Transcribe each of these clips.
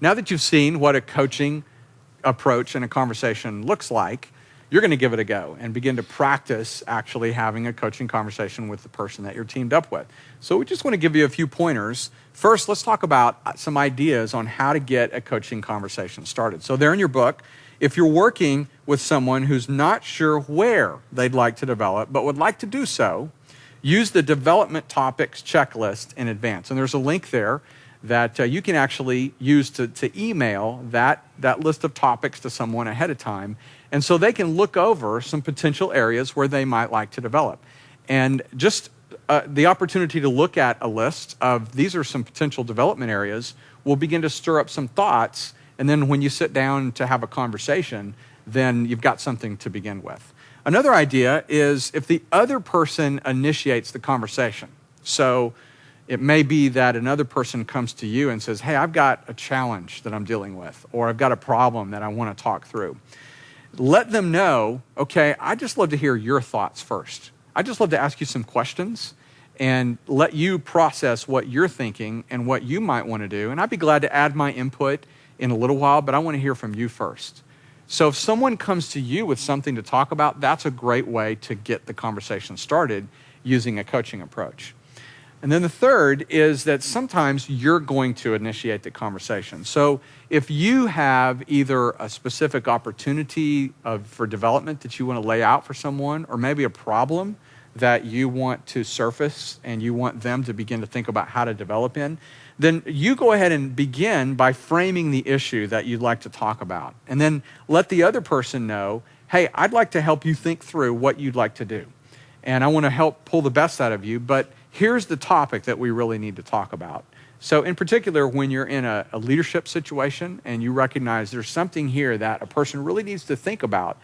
now that you've seen what a coaching approach in a conversation looks like, you're going to give it a go and begin to practice actually having a coaching conversation with the person that you're teamed up with. So we just want to give you a few pointers. First, let's talk about some ideas on how to get a coaching conversation started. So there in your book, if you're working with someone who's not sure where they'd like to develop, but would like to do so, use the development topics checklist in advance. And there's a link there that you can actually use to email that list of topics to someone ahead of time. And so they can look over some potential areas where they might like to develop. And just the opportunity to look at a list of these are some potential development areas will begin to stir up some thoughts. And then when you sit down to have a conversation, then you've got something to begin with. Another idea is if the other person initiates the conversation. So it may be that another person comes to you and says, hey, I've got a challenge that I'm dealing with, or I've got a problem that I want to talk through. Let them know, okay, I'd just love to hear your thoughts first. I'd just love to ask you some questions and let you process what you're thinking and what you might want to do. And I'd be glad to add my input in a little while, but I want to hear from you first. So if someone comes to you with something to talk about, that's a great way to get the conversation started using a coaching approach. And then the third is that sometimes you're going to initiate the conversation. So if you have either a specific opportunity for development that you want to lay out for someone, or maybe a problem that you want to surface and you want them to begin to think about how to develop in, then you go ahead and begin by framing the issue that you'd like to talk about. And then let the other person know, hey, I'd like to help you think through what you'd like to do. And I want to help pull the best out of you, but here's the topic that we really need to talk about. So in particular, when you're in a leadership situation and you recognize there's something here that a person really needs to think about,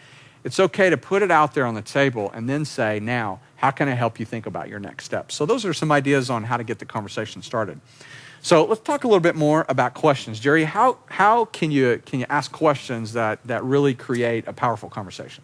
it's okay to put it out there on the table and then say, now, how can I help you think about your next steps? So those are some ideas on how to get the conversation started. So let's talk a little bit more about questions. Jerry, how can you ask questions that really create a powerful conversation?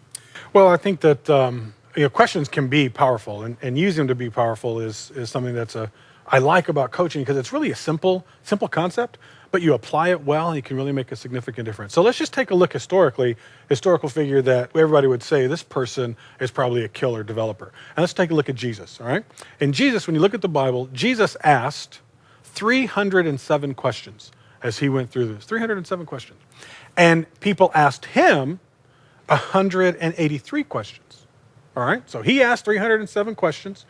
Well, I think that questions can be powerful, and using them to be powerful is something I like about coaching, because it's really a simple concept, but you apply it well and you can really make a significant difference. So let's just take a look historical figure that everybody would say this person is probably a killer developer. And let's take a look at Jesus, all right? And Jesus, when you look at the Bible, Jesus asked 307 questions as he went through this, 307 questions. And people asked him 183 questions, all right? So he asked 307 questions,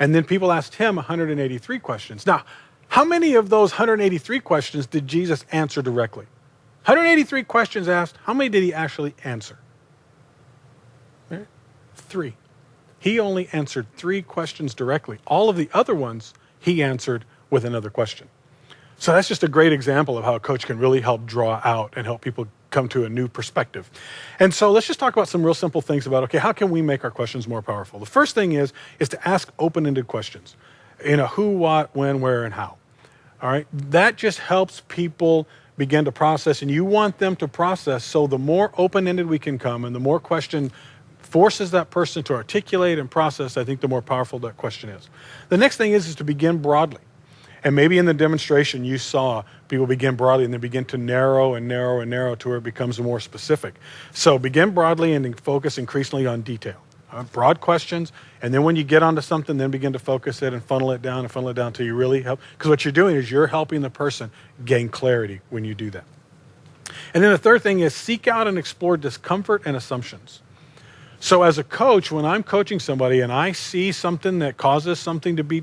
and then people asked him 183 questions. Now, how many of those 183 questions did Jesus answer directly? 183 questions asked, how many did he actually answer? Right? 3. He only answered 3 questions directly. All of the other ones he answered with another question. So that's just a great example of how a coach can really help draw out and help people come to a new perspective. And so let's just talk about some real simple things about, okay, how can we make our questions more powerful? The first thing is to ask open-ended questions. Who, what, when, where, and how. All right? That just helps people begin to process, and you want them to process, so the more open-ended we can come and the more question forces that person to articulate and process, I think the more powerful that question is. The next thing is to begin broadly. And maybe in the demonstration you saw people begin broadly and then begin to narrow and narrow and narrow to where it becomes more specific. So begin broadly and then focus increasingly on detail. Broad questions, and then when you get onto something, then begin to focus it and funnel it down until you really help. Because what you're doing is you're helping the person gain clarity when you do that. And then the third thing is seek out and explore discomfort and assumptions. So as a coach, when I'm coaching somebody and I see something that causes something to be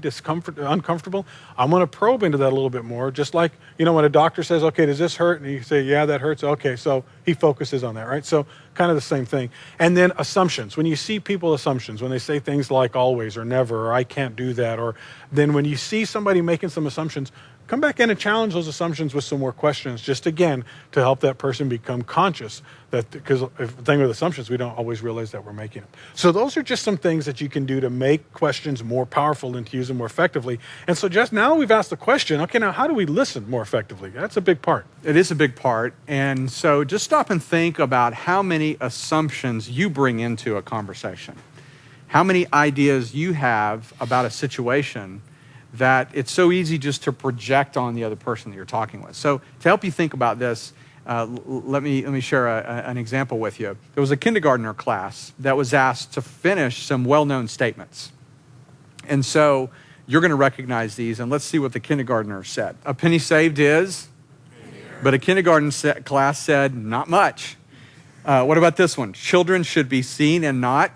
uncomfortable, I'm going to probe into that a little bit more. Just like, when a doctor says, okay, does this hurt? And you say, yeah, that hurts. Okay, so he focuses on that, right? So kind of the same thing. And then assumptions. When you see people assumptions, when they say things like always or never, or I can't do that, or then when you see somebody making some assumptions, come back in and challenge those assumptions with some more questions, just again, to help that person become conscious that, because the thing with assumptions, we don't always realize that we're making them. So those are just some things that you can do to make questions more powerful and to use them more effectively. And so just now we've asked the question, okay, now how do we listen more effectively? That's a big part. It is a big part. And so just stop and think about how many assumptions you bring into a conversation. How many ideas you have about a situation that it's so easy just to project on the other person that you're talking with. So to help you think about this, let me share an example with you. There was a kindergartner class that was asked to finish some well-known statements. And so you're going to recognize these, and let's see what the kindergartner said. A penny saved is, but a kindergarten class said, not much. What about this one? Children should be seen and not,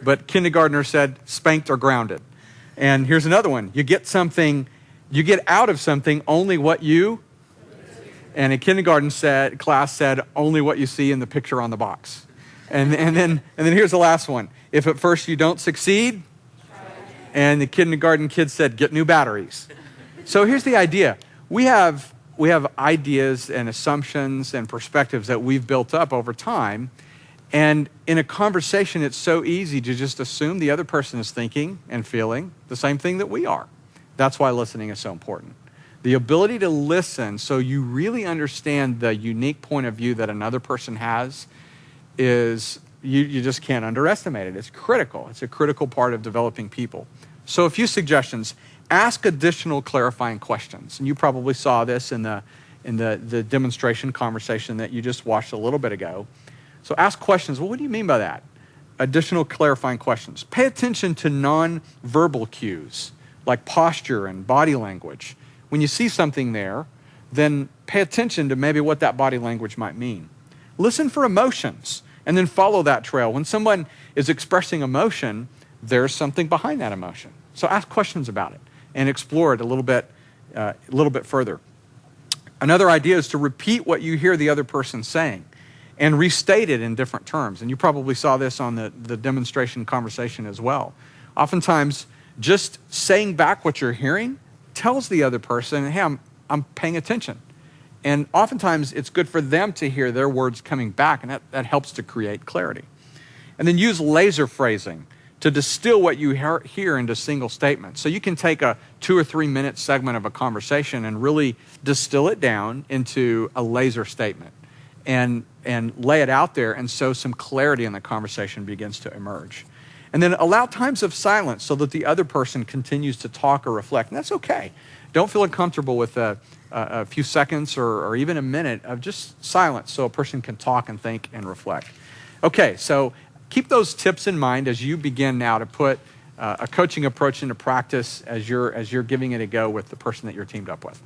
but kindergartner said, spanked or grounded. And here's another one. You get out of something only what you, and a kindergarten class said, only what you see in the picture on the box. And then here's the last one. If at first you don't succeed, and the kindergarten kid said, get new batteries. So here's the idea. We have ideas and assumptions and perspectives that we've built up over time. And in a conversation, it's so easy to just assume the other person is thinking and feeling the same thing that we are. That's why listening is so important. The ability to listen so you really understand the unique point of view that another person has is, you just can't underestimate it. It's critical. It's a critical part of developing people. So a few suggestions. Ask additional clarifying questions. And you probably saw this in the demonstration conversation that you just watched a little bit ago. So ask questions. Well, what do you mean by that? Additional clarifying questions. Pay attention to non-verbal cues like posture and body language. When you see something there, then pay attention to maybe what that body language might mean. Listen for emotions and then follow that trail. When someone is expressing emotion, there's something behind that emotion. So ask questions about it and explore it a little bit further. Another idea is to repeat what you hear the other person saying and restate it in different terms. And you probably saw this on the demonstration conversation as well. Oftentimes, just saying back what you're hearing tells the other person, hey, I'm paying attention. And oftentimes, it's good for them to hear their words coming back, and that helps to create clarity. And then use laser phrasing to distill what you hear into single statements. So you can take a 2 or 3 minute segment of a conversation and really distill it down into a laser statement and lay it out there, and so some clarity in the conversation begins to emerge. And then allow times of silence so that the other person continues to talk or reflect. And that's okay. Don't feel uncomfortable with a few seconds or even a minute of just silence so a person can talk and think and reflect. Okay, so keep those tips in mind as you begin now to put a coaching approach into practice as you're giving it a go with the person that you're teamed up with.